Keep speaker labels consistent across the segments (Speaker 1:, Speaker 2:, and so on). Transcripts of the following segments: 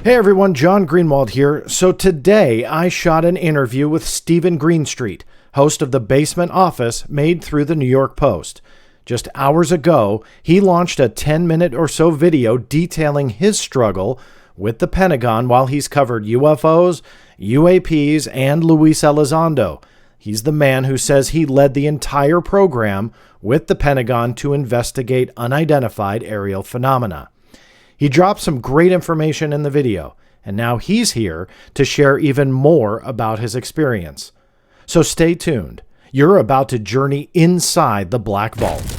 Speaker 1: Hey everyone, John Greenwald here. So today I shot an interview with Steven Greenstreet, host of The Basement Office, made through the New York Post. Just hours ago, he launched a 10-minute or so video detailing his struggle with the Pentagon while he's covered UFOs, UAPs, and Luis Elizondo. He's the man who says he led the entire program with the Pentagon to investigate unidentified aerial phenomena. He dropped some great information in the video, and now he's here to share even more about his experience. So stay tuned. You're about to journey inside the Black Vault.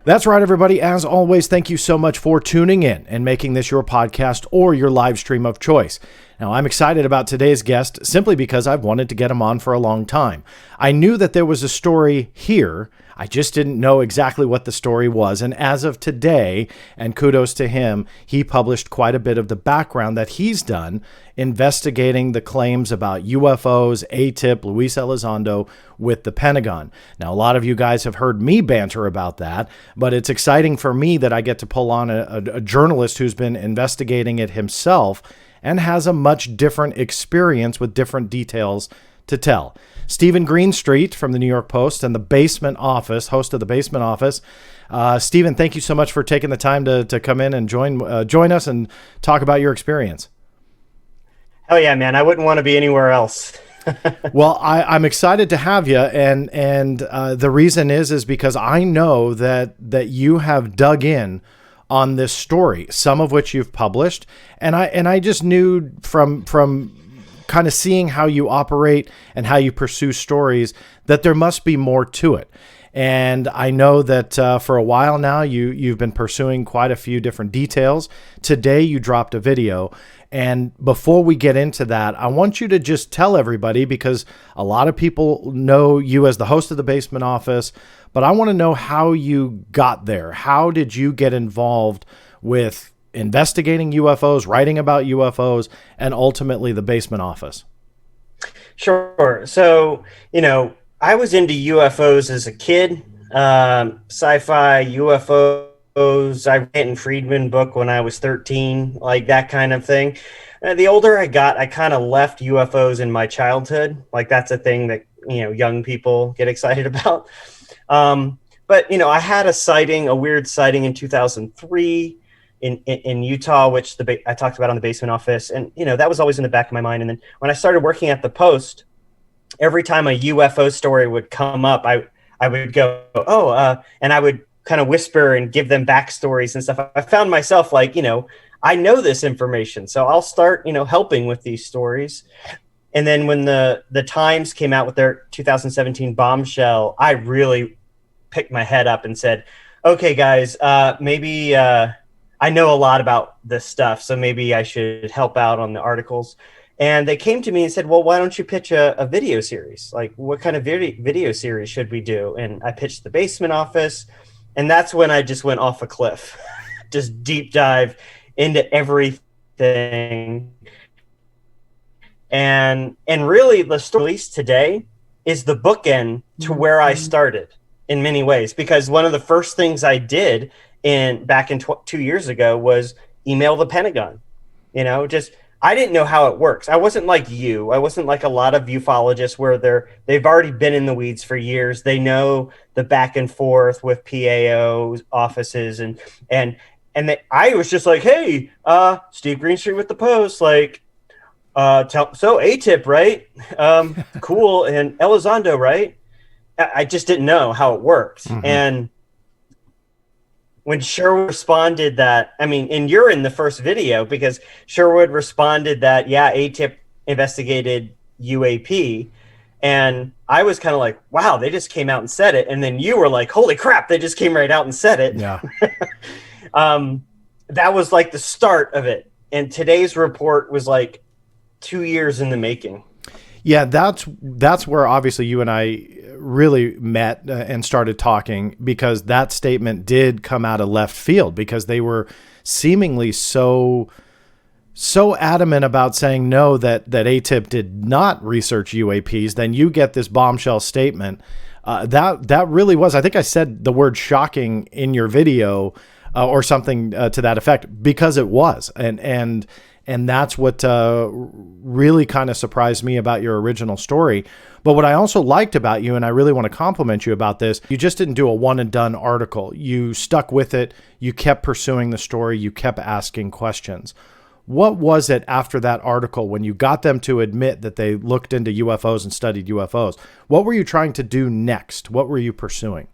Speaker 1: That's right, everybody. As always, thank you so much for tuning in and making this your podcast or your live stream of choice. Now, I'm excited about today's guest simply because I've wanted to get him on for a long time. I knew that there was a story here. I just didn't know exactly what the story was. And as of today, and kudos to him, he published quite a bit of the background that he's done investigating the claims about UFOs, AATIP, Luis Elizondo with the Pentagon. Now, a lot of you guys have heard me banter about that, but it's exciting for me that I get to pull on a journalist who's been investigating it himself and has a much different experience with different details to tell. Steven Greenstreet from the New York Post and the Basement Office, host of the Basement Office. Steven, thank you so much for taking the time to come in and join us and talk about your experience.
Speaker 2: Hell yeah, man. I wouldn't want to be anywhere else.
Speaker 1: Well, I'm excited to have you, and the reason is because I know that you have dug in on this story, some of which you've published, and I just knew from kind of seeing how you operate and how you pursue stories that there must be more to it. And I know that for a while now you've been pursuing quite a few different details. Today you dropped a video. And before we get into that, I want you to just tell everybody, because a lot of people know you as the host of the Basement Office, but I want to know how you got there. How did you get involved with investigating UFOs, writing about UFOs, and ultimately the Basement Office?
Speaker 2: Sure. So, I was into UFOs as a kid, sci-fi, UFOs. I read a Friedman book when I was 13, like that kind of thing. The older I got, I kind of left UFOs in my childhood. Like that's a thing that, young people get excited about. But, I had a weird sighting in 2003 in Utah, which I talked about on the Basement Office. And, that was always in the back of my mind. And then when I started working at the Post, every time a UFO story would come up, I would go, and I would kind of whisper and give them backstories and stuff. I found myself like, I know this information, so I'll start, helping with these stories. And then when the Times came out with their 2017 bombshell, I really picked my head up and said, okay, guys, maybe I know a lot about this stuff, so maybe I should help out on the articles. And they came to me and said, well, why don't you pitch a video series? Like, what kind of video series should we do? And I pitched the Basement Office. And that's when I just went off a cliff, just deep dive into everything. And really the story released today is the bookend to where I started in many ways, because one of the first things I did back in 2 years ago was email the Pentagon. I didn't know how it works. I wasn't like you. I wasn't like a lot of ufologists where they've already been in the weeds for years. They know the back and forth with PAO offices and I was just like, hey, Steve Greenstreet with the Post, like, so AATIP, right? Cool, and Elizondo, right? I just didn't know how it worked, and when Sherwood responded that, and you're in the first video because Sherwood responded that, yeah, AATIP investigated UAP. And I was kind of like, wow, they just came out and said it. And then you were like, holy crap, they just came right out and said it.
Speaker 1: Yeah.
Speaker 2: That was like the start of it. And today's report was like 2 years in the making.
Speaker 1: Yeah, that's where obviously you and I really met and started talking, because that statement did come out of left field, because they were seemingly so adamant about saying no, that AATIP did not research UAPs. Then you get this bombshell statement. That really was, I think I said the word shocking in your video, or something to that effect, because it was. And that's what really kind of surprised me about your original story. But what I also liked about you, and I really want to compliment you about this, you just didn't do a one and done article. You stuck with it. You kept pursuing the story. You kept asking questions. What was it after that article, when you got them to admit that they looked into UFOs and studied UFOs? What were you trying to do next? What were you pursuing?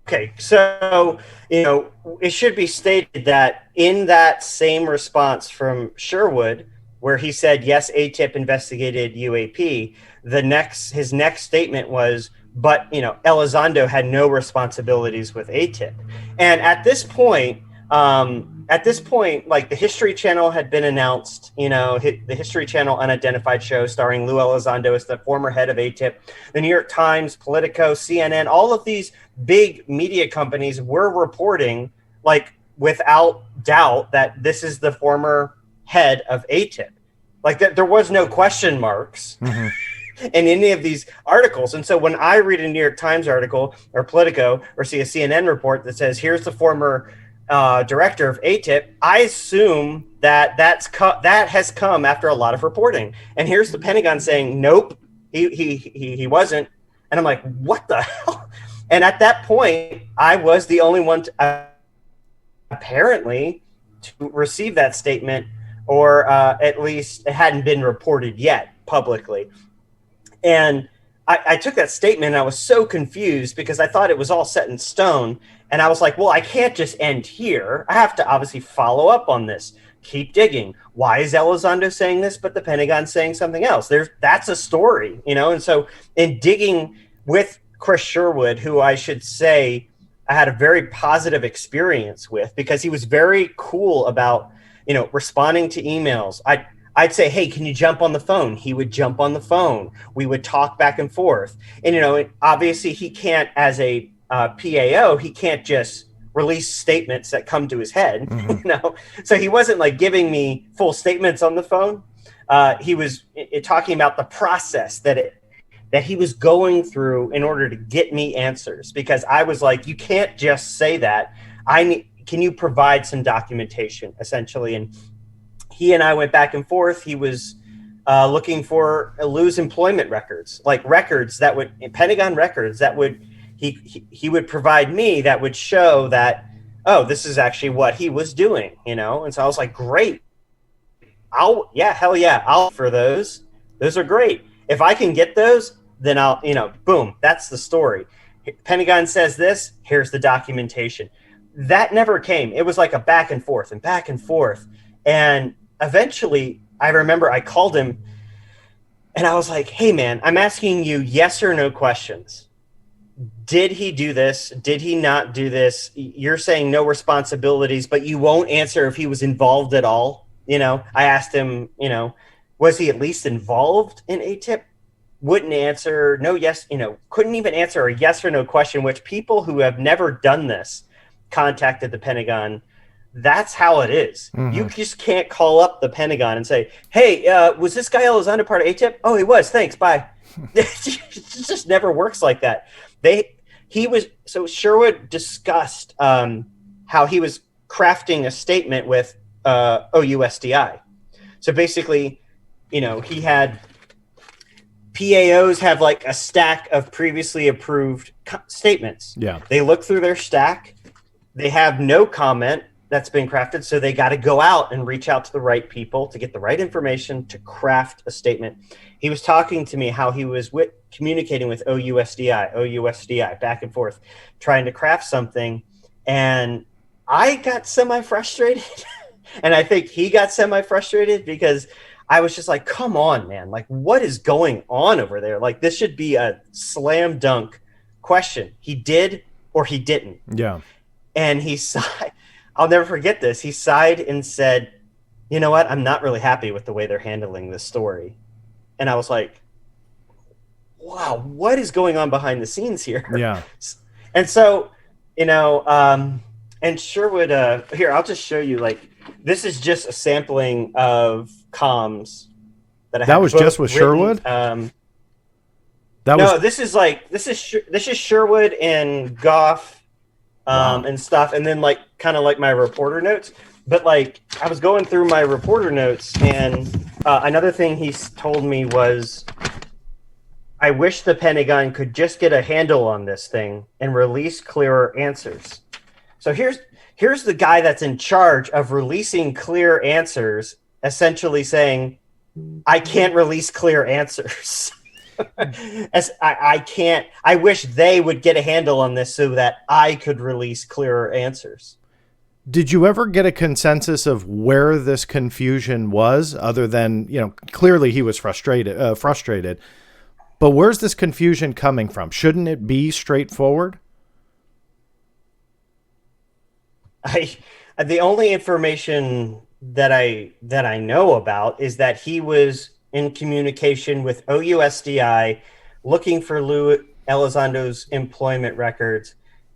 Speaker 2: Okay, so, it should be stated that in that same response from Sherwood, where he said, yes, AATIP investigated UAP, his next statement was, but, Elizondo had no responsibilities with AATIP. And at this point, like, the History Channel had been announced, the History Channel Unidentified show starring Lou Elizondo as the former head of AATIP. The New York Times, Politico, CNN, all of these big media companies were reporting, like, without doubt, that this is the former head of AATIP. Like, that there was no question marks. Mm-hmm. In any of these articles. And so when I read a New York Times article or Politico, or see a CNN report that says, here's the former director of AATIP, I assume that that has come after a lot of reporting. And here's the Pentagon saying, nope, he wasn't. And I'm like, what the hell? And at that point, I was the only one apparently to receive that statement, or at least it hadn't been reported yet publicly. And I took that statement and I was so confused, because I thought it was all set in stone. And I was like, well, I can't just end here. I have to obviously follow up on this. Keep digging. Why is Elizondo saying this, but the Pentagon saying something else? That's a story, And so in digging with Chris Sherwood, who I should say I had a very positive experience with, because he was very cool about, responding to emails. I'd say, hey, can you jump on the phone? He would jump on the phone. We would talk back and forth. And, obviously he can't, as a PAO, he can't just release statements that come to his head,
Speaker 1: Mm-hmm.
Speaker 2: So he wasn't like giving me full statements on the phone. He was talking about the process that he was going through in order to get me answers, because I was like, you can't just say that. Can you provide some documentation, essentially? And he and I went back and forth. He was looking for Lou's employment records, like records that would, Pentagon records that would, he would provide me, that would show that, oh, this is actually what he was doing, And so I was like, great. Hell yeah, I'll for those. Those are great. If I can get those, then I'll, boom, that's the story. Pentagon says this, here's the documentation. That never came. It was like a back and forth and back and forth. And eventually, I remember I called him and I was like, hey, man, I'm asking you yes or no questions. Did he do this? Did he not do this? You're saying no responsibilities, but you won't answer if he was involved at all. I asked him, was he at least involved in AATIP? Wouldn't answer. No, yes, couldn't even answer a yes or no question, which people who have never done this contacted the Pentagon. That's how it is. Mm-hmm. You just can't call up the Pentagon and say, hey, was this guy Elizondo part of AATIP? Oh, he was. Thanks. Bye. It just never works like that. So Sherwood discussed how he was crafting a statement with OUSDI. So basically, he had PAOs have like a stack of previously approved statements.
Speaker 1: Yeah.
Speaker 2: They look through their stack. They have no comment that's been crafted. So they got to go out and reach out to the right people to get the right information to craft a statement. He was talking to me how he was communicating with OUSDI, back and forth, trying to craft something. And I got semi-frustrated. And I think he got semi-frustrated because I was just like, come on, man. Like, what is going on over there? Like, this should be a slam dunk question. He did or he didn't.
Speaker 1: Yeah.
Speaker 2: And he sighed. I'll never forget this. He sighed and said, you know what? I'm not really happy with the way they're handling this story. And I was like, wow, what is going on behind the scenes here?
Speaker 1: Yeah.
Speaker 2: And so, and Sherwood, here, I'll just show you, like, this is just a sampling of comms that I have.
Speaker 1: That was just with
Speaker 2: written,
Speaker 1: Sherwood?
Speaker 2: This is Sherwood and Gough,
Speaker 1: Wow.
Speaker 2: and stuff, and then like kind of like my reporter notes. But like I was going through my reporter notes, and another thing he told me was, I wish the Pentagon could just get a handle on this thing and release clearer answers. So here's the guy that's in charge of releasing clear answers, essentially saying, I can't release clear answers. I wish they would get a handle on this so that I could release clearer answers.
Speaker 1: Did you ever get a consensus of where this confusion was, other than, clearly he was frustrated, but where's this confusion coming from? Shouldn't it be straightforward?
Speaker 2: The only information that I know about is that he was in communication with OUSDI, looking for Luis Elizondo's employment records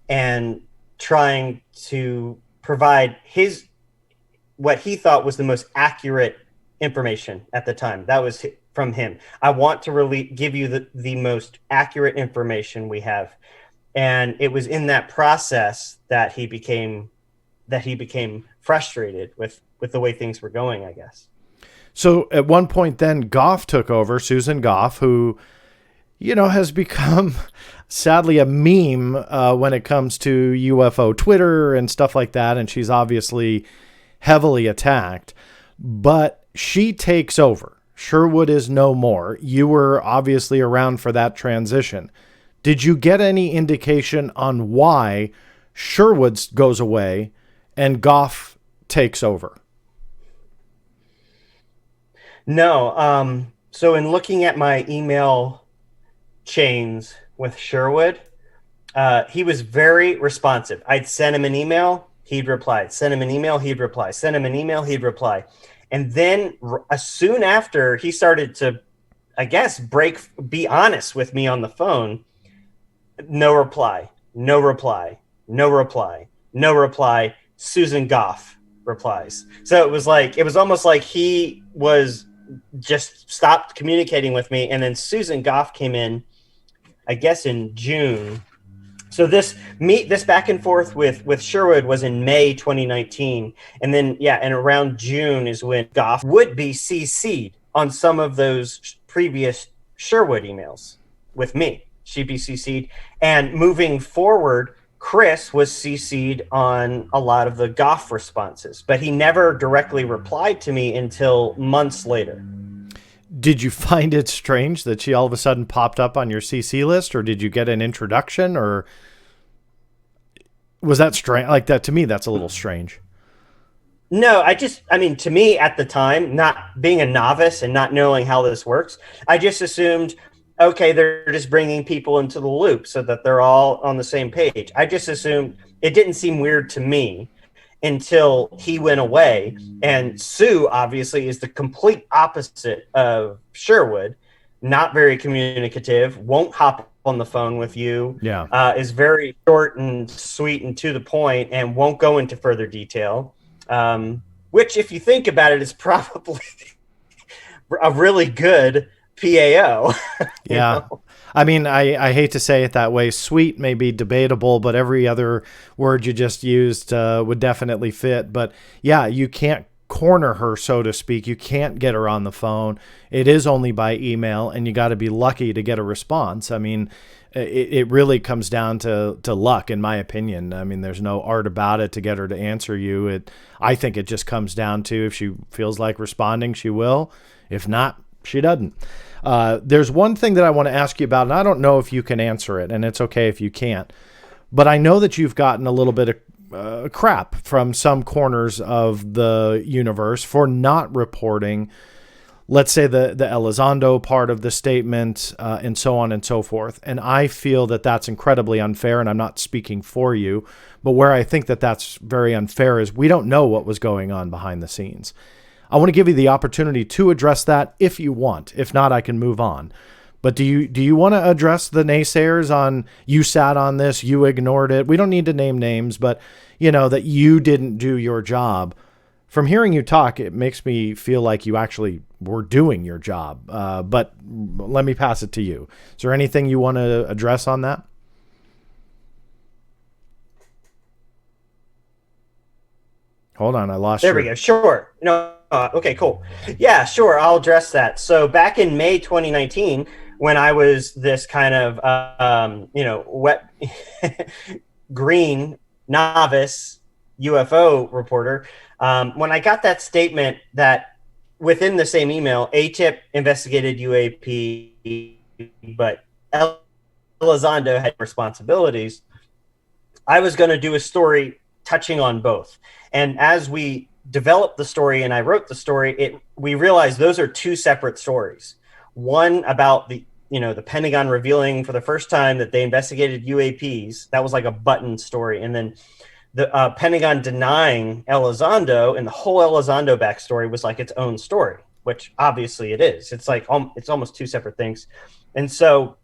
Speaker 2: and trying to provide what he thought was the most accurate information at the time. That was from him. I want to really give you the most accurate information we have. And it was in that process that he became frustrated with the way things were going, I guess.
Speaker 1: So at one point then Gough took over, Susan Gough, who, has become sadly a meme when it comes to UFO Twitter and stuff like that. And she's obviously heavily attacked, but she takes over. Sherwood is no more. You were obviously around for that transition. Did you get any indication on why Sherwood goes away and Gough takes over?
Speaker 2: No. So in looking at my email chains with Sherwood, he was very responsive. I'd send him an email, he'd reply. Send him an email, he'd reply. Send him an email, he'd reply. And then soon after, he started to, I guess, be honest with me on the phone. No reply, no reply, no reply, no reply. Susan Gough replies. So it was almost like he was just stopped communicating with me. And then Susan Gough came in, I guess, in June. So this back and forth with Sherwood was in May 2019. And then, and around June is when Gough would be CC'd on some of those previous Sherwood emails with me. She'd be CC'd. And moving forward, Chris was CC'd on a lot of the Gough responses, but he never directly replied to me until months later.
Speaker 1: Did you find it strange that she all of a sudden popped up on your CC list, or did you get an introduction, or was that strange? Like that, to me, that's a little strange.
Speaker 2: No, to me at the time, not being a novice and not knowing how this works, I just assumed, okay, they're just bringing people into the loop so that they're all on the same page. I just assumed, it didn't seem weird to me until he went away. And Sue, obviously, is the complete opposite of Sherwood. Not very communicative, won't hop on the phone with you, is very short and sweet and to the point, and won't go into further detail. Which, if you think about it, is probably a really good PAO.
Speaker 1: Yeah. Know? I mean, I hate to say it that way. Sweet may be debatable, but every other word you just used would definitely fit. But yeah, you can't corner her, so to speak. You can't get her on the phone. It is only by email, and you got to be lucky to get a response. I mean, it really comes down to luck, in my opinion. I mean, there's no art about it to get her to answer you. I think it just comes down to, if she feels like responding, she will. If not, she doesn't. There's one thing that I want to ask you about, and I don't know if you can answer it, and it's okay if you can't. But I know that you've gotten a little bit of crap from some corners of the universe for not reporting let's say the Elizondo part of the statement, and so on and so forth. And I feel that that's incredibly unfair, and I'm not speaking for you, but where I think that that's very unfair is we don't know what was going on behind the scenes. I want to give you the opportunity to address that if you want. If not, I can move on. But do you want to address the naysayers on you sat on this, you ignored it? We don't need to name names, but that you didn't do your job. From hearing you talk, it makes me feel like you actually were doing your job. But let me pass it to you. Is there anything you want to address on that? Hold on, I lost you.
Speaker 2: There we go. Sure. No. Okay, cool. Yeah, sure. I'll address that. So back in May 2019, when I was this kind of, wet, green novice UFO reporter, when I got that statement that within the same email, AATIP investigated UAP, but Elizondo had responsibilities, I was going to do a story touching on both. And as we developed the story and I wrote the story, we realized those are two separate stories. One about the Pentagon revealing for the first time that they investigated UAPs. That was like a button story. And then the Pentagon denying Elizondo, and the whole Elizondo backstory was like its own story, which obviously it is. It's like it's almost two separate things. And so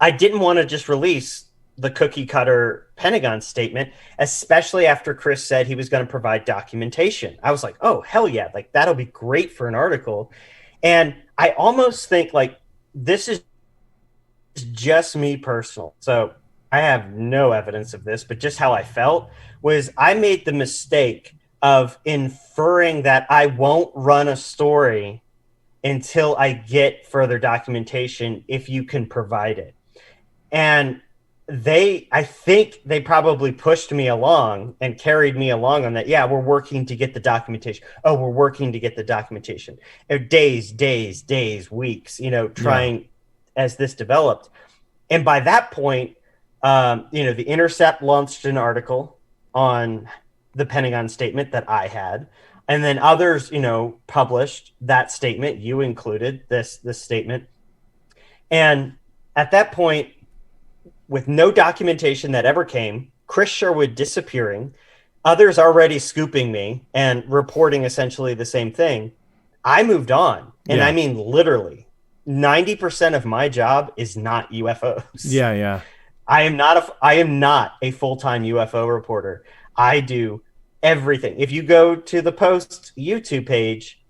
Speaker 2: I didn't want to just release the cookie cutter Pentagon statement, especially after Chris said he was going to provide documentation. I was like, oh, hell yeah. Like that'll be great for an article. And I almost think like this is just me personal. So I have no evidence of this, but just how I felt was I made the mistake of inferring that I won't run a story until I get further documentation if you can provide it. And I think they probably pushed me along and carried me along on that. Yeah, we're working to get the documentation. Oh, we're working to get the documentation. Days, weeks, trying as this developed. And by that point, The Intercept launched an article on the Pentagon statement that I had. And then others, published that statement. You included this statement. And at that point, with no documentation that ever came, Chris Sherwood disappearing, others already scooping me and reporting essentially the same thing, I moved on. And I mean, literally, 90% of my job is not UFOs.
Speaker 1: Yeah.
Speaker 2: I am not a full-time UFO reporter. I do everything. If you go to the Post YouTube page,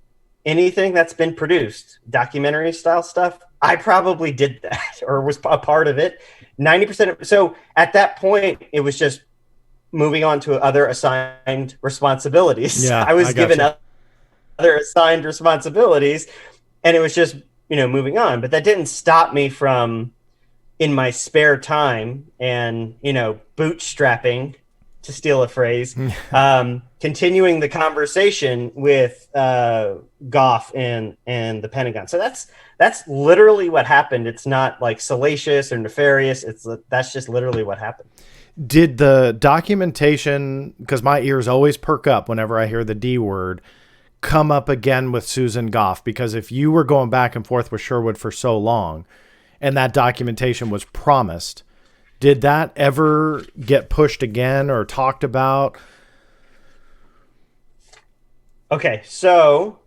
Speaker 2: anything that's been produced, documentary style stuff, I probably did that or was a part of it. 90%. So at that point, it was just moving on to other assigned responsibilities.
Speaker 1: Yeah,
Speaker 2: I was given other assigned responsibilities, and it was just, moving on. But that didn't stop me from, in my spare time and, bootstrapping, to steal a phrase, continuing the conversation with Gough and the Pentagon. So that's literally what happened. It's not like salacious or nefarious. That's just literally what happened.
Speaker 1: Did the documentation, because my ears always perk up whenever I hear the D word, come up again with Susan Gough? Because if you were going back and forth with Sherwood for so long and that documentation was promised, did that ever get pushed again or talked about?
Speaker 2: Okay, so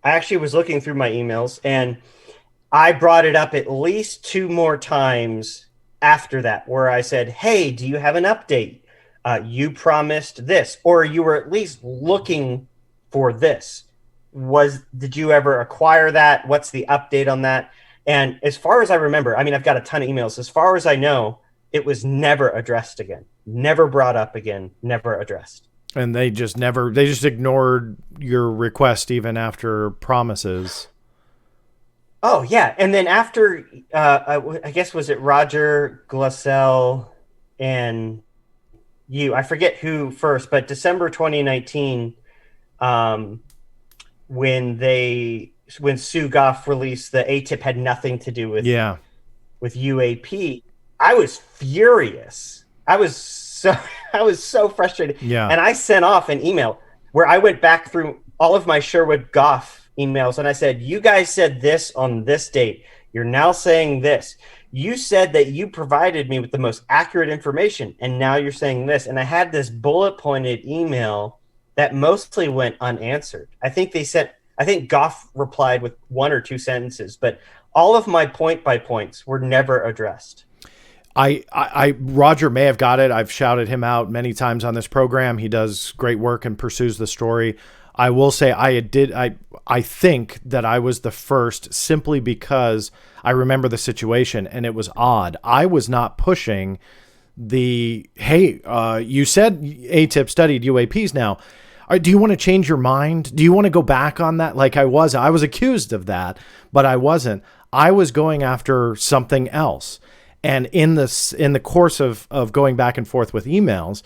Speaker 2: I actually was looking through my emails, and I brought it up at least 2 more times after that, where I said, hey, do you have an update? You promised this, or you were at least looking for this. Did you ever acquire that? What's the update on that? And as far as I remember, I mean, I've got a ton of emails. As far as I know, it was never addressed again, never brought up again, never addressed.
Speaker 1: And they just ignored your request even after promises.
Speaker 2: Oh, yeah. And then after, I guess, was it Roger Glassell and you? I forget who first, but December 2019, when Sue Gough released the AATIP had nothing to do with UAP, I was furious. I was so frustrated.
Speaker 1: Yeah.
Speaker 2: And I sent off an email where I went back through all of my Sherwood Gough emails and I said, you guys said this on this date. You're now saying this. You said that you provided me with the most accurate information, and now you're saying this. And I had this bullet pointed email that mostly went unanswered. I think Gough replied with one or two sentences, but all of my point by points were never addressed.
Speaker 1: Roger may have got it. I've shouted him out many times on this program. He does great work and pursues the story. I will say I think that I was the first simply because I remember the situation and it was odd. I was not pushing hey, you said AATIP studied UAPs now. Do you want to change your mind? Do you want to go back on that? Like I was accused of that, but I wasn't. I was going after something else. And in the course of going back and forth with emails,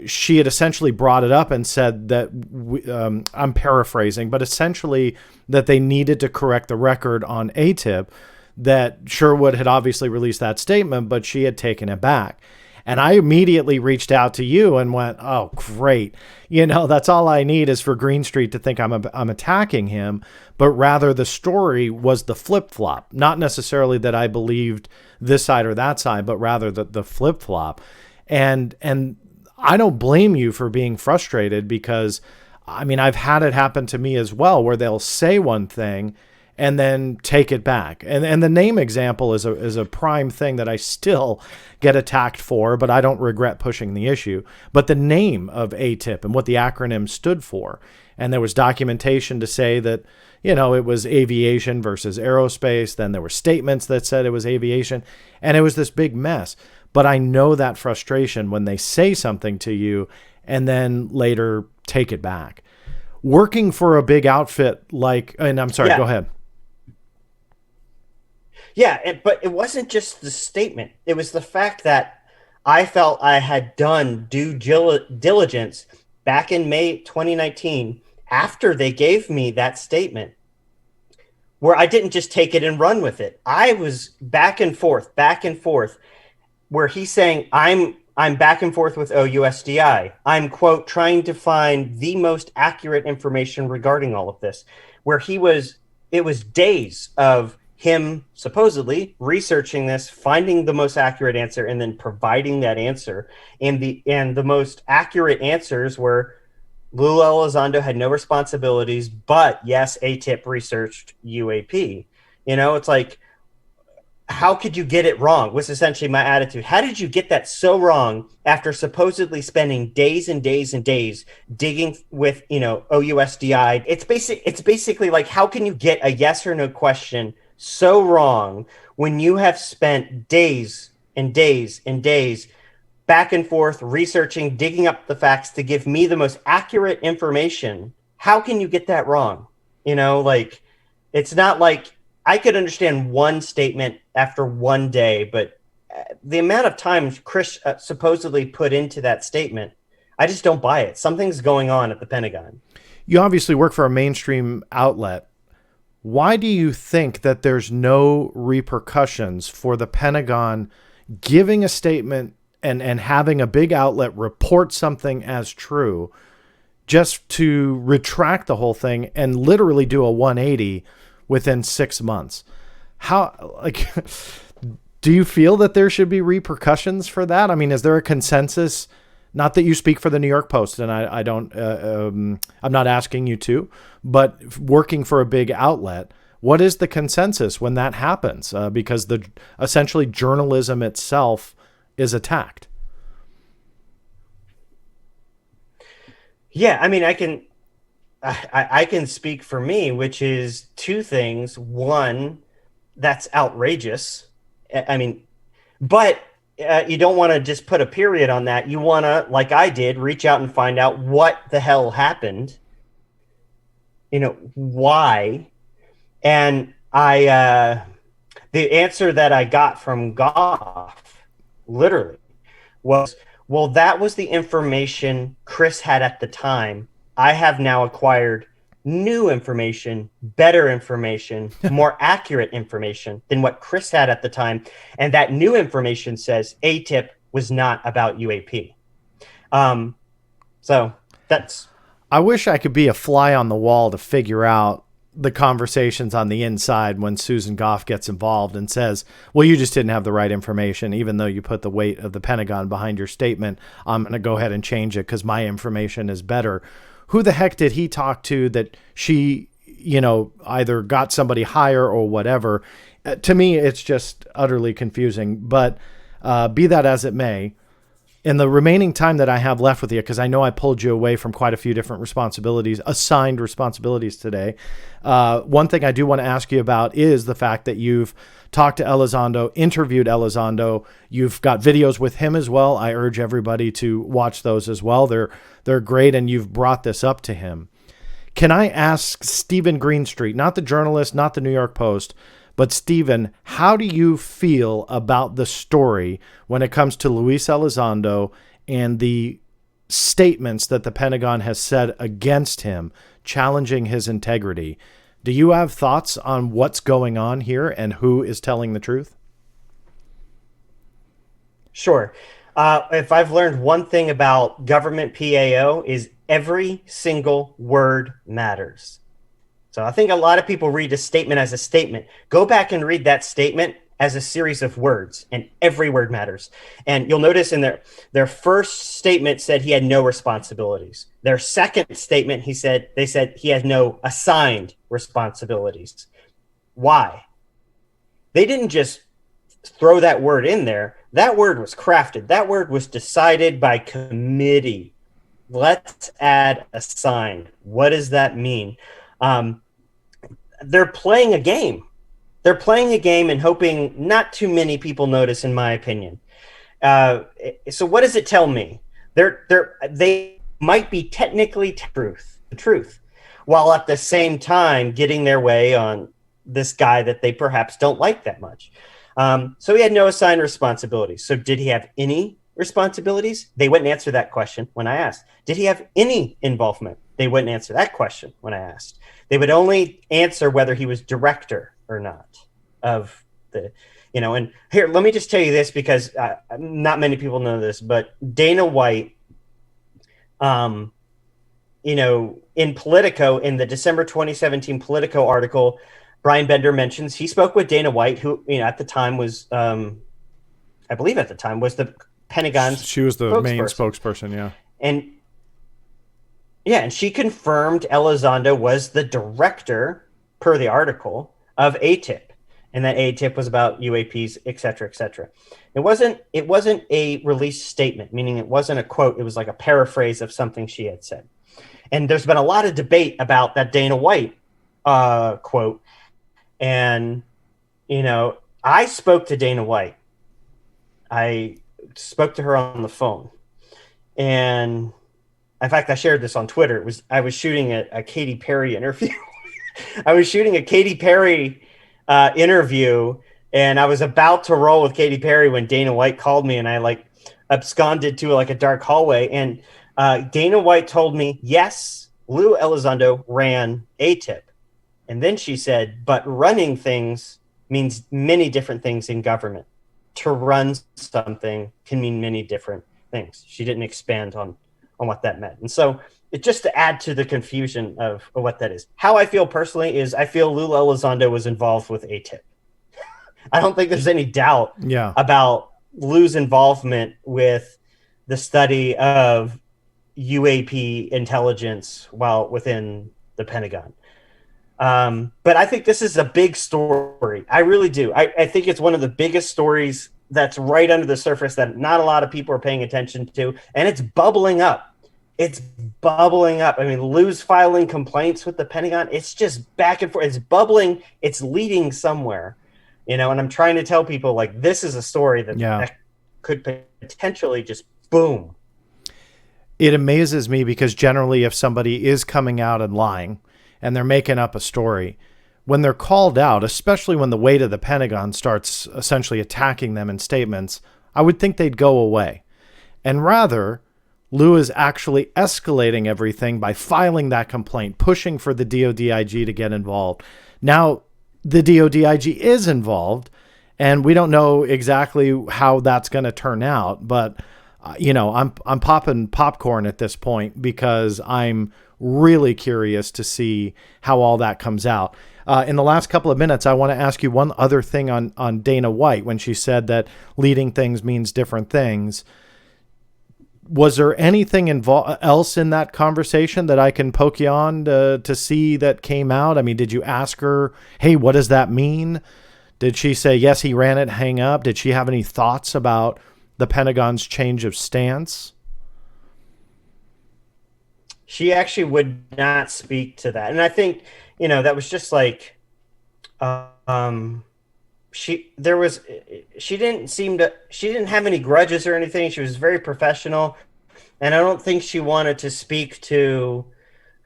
Speaker 1: she had essentially brought it up and said that I'm paraphrasing, but essentially that they needed to correct the record on AATIP, that Sherwood had obviously released that statement, but she had taken it back. And I immediately reached out to you and went, oh, great. That's all I need is for Greenstreet to think I'm attacking him. But rather the story was the flip-flop. Not necessarily that I believed this side or that side, but rather the flip-flop. And I don't blame you for being frustrated because, I've had it happen to me as well where they'll say one thing and then take it back. And the name example is a prime thing that I still get attacked for, but I don't regret pushing the issue. But the name of AATIP and what the acronym stood for. And there was documentation to say that, it was aviation versus aerospace. Then there were statements that said it was aviation. And it was this big mess. But I know that frustration when they say something to you and then later take it back. Working for a big outfit and I'm sorry, Go ahead.
Speaker 2: Yeah, but it wasn't just the statement. It was the fact that I felt I had done due diligence back in May 2019 after they gave me that statement, where I didn't just take it and run with it. I was back and forth, where he's saying I'm back and forth with OUSDI. I'm, quote, trying to find the most accurate information regarding all of this, where it was days of him supposedly researching this, finding the most accurate answer, and then providing that answer. And the most accurate answers were Luis Elizondo had no responsibilities, but yes, AATIP researched UAP. It's like, how could you get it wrong? Was essentially my attitude. How did you get that so wrong after supposedly spending days and days and days digging with, OUSDI? It's basically like, how can you get a yes or no question so wrong when you have spent days and days and days back and forth researching, digging up the facts to give me the most accurate information? How can you get that wrong? It's not like I could understand one statement after one day, but the amount of time Chris supposedly put into that statement, I just don't buy it. Something's going on at the Pentagon.
Speaker 1: You obviously work for a mainstream outlet. Why do you think that there's no repercussions for the Pentagon giving a statement and having a big outlet report something as true just to retract the whole thing and literally do a 180 within 6 months? Do you feel that there should be repercussions for that? Is there a consensus? Not that you speak for the New York Post, and I don't, I'm not asking you to, but working for a big outlet, what is the consensus when that happens? Because essentially journalism itself is attacked.
Speaker 2: Yeah, I can speak for me, which is two things. One, that's outrageous. But you don't want to just put a period on that. You want to, like I did, reach out and find out what the hell happened. Why? And the answer that I got from Gough literally was, well, that was the information Chris had at the time. I have now acquired new information, better information, more accurate information than what Chris had at the time. And that new information says AATIP was not about UAP. So that's...
Speaker 1: I wish I could be a fly on the wall to figure out the conversations on the inside when Susan Gough gets involved and says, well, you just didn't have the right information, even though you put the weight of the Pentagon behind your statement. I'm going to go ahead and change it because my information is better. Who the heck did he talk to that she, either got somebody higher or whatever? To me, it's just utterly confusing. But be that as it may, in the remaining time that I have left with you, because I know I pulled you away from quite a few different assigned responsibilities today. One thing I do want to ask you about is the fact that you've talked to Elizondo, interviewed Elizondo. You've got videos with him as well. I urge everybody to watch those as well. They're great, and you've brought this up to him. Can I ask Steven Greenstreet, not the journalist, not the New York Post, but Steven, how do you feel about the story when it comes to Luis Elizondo and the statements that the Pentagon has said against him, challenging his integrity? Do you have thoughts on what's going on here and who is telling the truth?
Speaker 2: Sure. If I've learned one thing about government PAO is every single word matters. So I think a lot of people read a statement as a statement. Go back and read that statement as a series of words, and every word matters. And you'll notice in their first statement said he had no responsibilities. Their second statement, they said he has no assigned responsibilities. Why? They didn't just throw that word in there. That word was crafted. That word was decided by committee. Let's add assigned. What does that mean? They're playing a game. They're playing a game and hoping not too many people notice, in my opinion. So what does it tell me? They might be technically the truth, while at the same time getting their way on this guy that they perhaps don't like that much. So he had no assigned responsibilities. So did he have any responsibilities? They wouldn't answer that question when I asked. Did he have any involvement? They wouldn't answer that question when I asked. They would only answer whether he was director or not of the, and here, let me just tell you this because not many people know this, but Dana White, in Politico, in the December 2017 Politico article, Brian Bender mentions he spoke with Dana White, who, at the time was, I believe at the time was the Pentagon's
Speaker 1: She was the main spokesperson, yeah.
Speaker 2: And she confirmed Elizondo was the director, per the article, of AATIP, and that AATIP was about UAPs, et cetera, et cetera. It wasn't a released statement, meaning it wasn't a quote. It was like a paraphrase of something she had said. And there's been a lot of debate about that Dana White quote. And, I spoke to Dana White. I spoke to her on the phone. And in fact, I shared this on Twitter. I was shooting a Katy Perry interview. I was shooting a Katy Perry interview, and I was about to roll with Katy Perry when Dana White called me, and I absconded to a dark hallway. And Dana White told me, yes, Lou Elizondo ran AATIP. And then she said, but running things means many different things in government. To run something can mean many different things. She didn't expand on what that meant. And so it just to add to the confusion of what that is. How I feel personally is I feel Lou Elizondo was involved with AATIP. I don't think there's any doubt about Lou's involvement with the study of UAP intelligence while within the Pentagon. But I think this is a big story. I really do. I think it's one of the biggest stories that's right under the surface that not a lot of people are paying attention to, and it's bubbling up. It's bubbling up. I mean, Lou's filing complaints with the Pentagon. It's just back and forth. It's bubbling. It's leading somewhere, and I'm trying to tell people this is a story that could potentially just boom.
Speaker 1: It amazes me because generally if somebody is coming out and lying and they're making up a story, when they're called out, especially when the weight of the Pentagon starts essentially attacking them in statements, I would think they'd go away. And rather, Lou is actually escalating everything by filing that complaint, pushing for the DODIG to get involved. Now, the DODIG is involved, and we don't know exactly how that's going to turn out, but I'm popping popcorn at this point because I'm really curious to see how all that comes out. In the last couple of minutes, I want to ask you one other thing on Dana White when she said that leading things means different things. Was there anything else in that conversation that I can poke you on to see that came out? I mean, did you ask her, hey, what does that mean? Did she say, yes, he ran it, hang up? Did she have any thoughts about the Pentagon's change of stance?
Speaker 2: She actually would not speak to that. And I think, that was just like, she didn't have any grudges or anything. She was very professional. And I don't think she wanted to speak to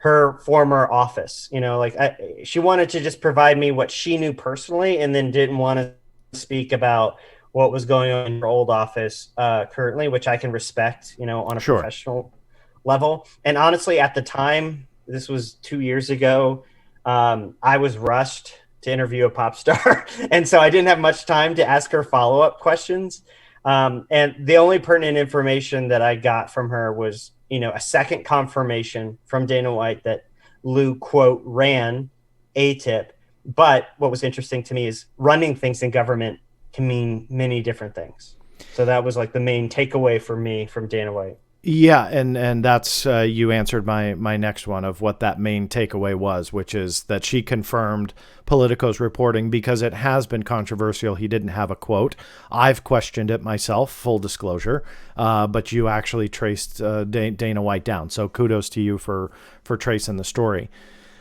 Speaker 2: her former office, she wanted to just provide me what she knew personally, and then didn't want to speak about what was going on in her old office currently, which I can respect, on a
Speaker 1: Sure.
Speaker 2: professional level. And honestly, at the time, this was 2 years ago, I was rushed to interview a pop star. And so I didn't have much time to ask her follow-up questions. And the only pertinent information that I got from her was, a second confirmation from Dana White that Lou, quote, ran AATIP. But what was interesting to me is running things in government can mean many different things. So that was like the main takeaway for me from Dana White.
Speaker 1: Yeah, and that's you answered my next one of what that main takeaway was, which is that she confirmed Politico's reporting because it has been controversial. He didn't have a quote. I've questioned it myself, full disclosure, but you actually traced Dana White down. So kudos to you for tracing the story.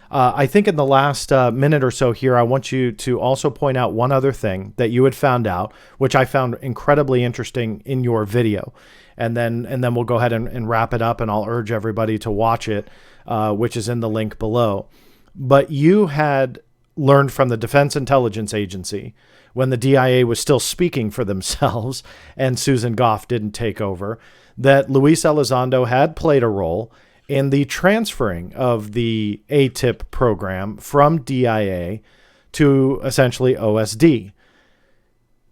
Speaker 1: I think in the last minute or so here, I want you to also point out one other thing that you had found out, which I found incredibly interesting in your video. And then we'll go ahead and wrap it up, and I'll urge everybody to watch it, which is in the link below. But you had learned from the Defense Intelligence Agency when the DIA was still speaking for themselves and Susan Gough didn't take over, that Luis Elizondo had played a role in the transferring of the AATIP program from DIA to essentially OSD.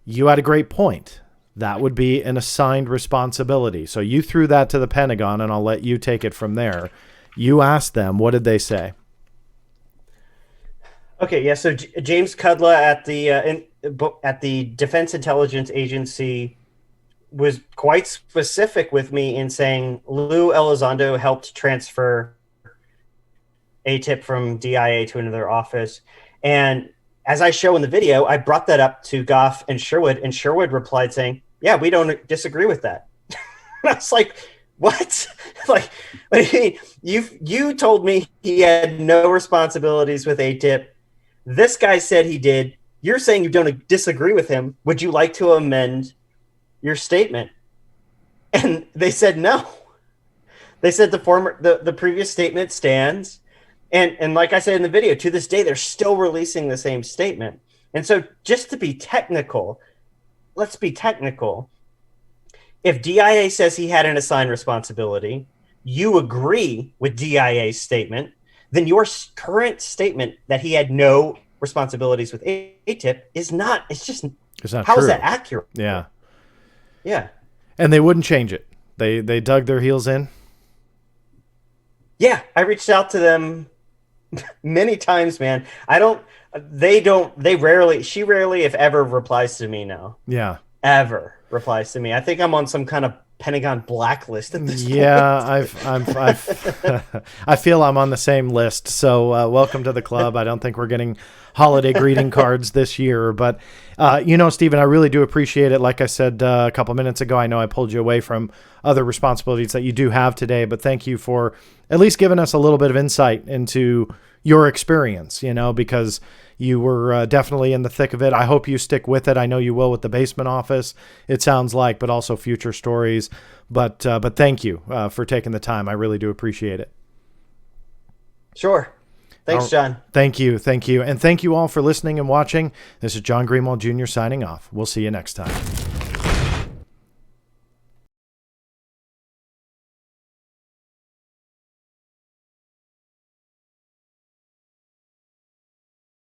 Speaker 1: You had a great point. That would be an assigned responsibility. So you threw that to the Pentagon, and I'll let you take it from there. You asked them, what did they say?
Speaker 2: Okay, yeah. So James Kudla at the Defense Intelligence Agency was quite specific with me in saying Lou Elizondo helped transfer AATIP from DIA to another office. And as I show in the video, I brought that up to Gough and Sherwood replied saying, yeah, we don't disagree with that. And I was like, what? Like, what do you mean? You told me he had no responsibilities with AATIP. This guy said he did. You're saying you don't disagree with him. Would you like to amend your statement? And they said no. They said the previous statement stands. And like I said in the video, to this day, they're still releasing the same statement. And so just to be technical, let's be technical. If DIA says he had an assigned responsibility, you agree with DIA's statement, then your current statement that he had no responsibilities with AATIP is not, it's not how
Speaker 1: true.
Speaker 2: Is that accurate?
Speaker 1: Yeah.
Speaker 2: Yeah. And
Speaker 1: they wouldn't change it. They dug their heels in.
Speaker 2: Yeah. I reached out to them many times, man. She rarely, if ever, replies to me now.
Speaker 1: Yeah.
Speaker 2: Ever replies to me. I think I'm on some kind of Pentagon blacklist at this point.
Speaker 1: Yeah, I feel I'm on the same list. So welcome to the club. I don't think we're getting holiday greeting cards this year, but Steven, I really do appreciate it. Like I said a couple minutes ago, I know I pulled you away from other responsibilities that you do have today, but thank you for at least giving us a little bit of insight into your experience, because you were definitely in the thick of it. I hope you stick with it. I know you will with the basement office, it sounds like, but also future stories. But thank you for taking the time. I really do appreciate it.
Speaker 2: Sure. Thanks, John.
Speaker 1: Thank you. And thank you all for listening and watching. This is John Greenwald Jr. signing off. We'll see you next time.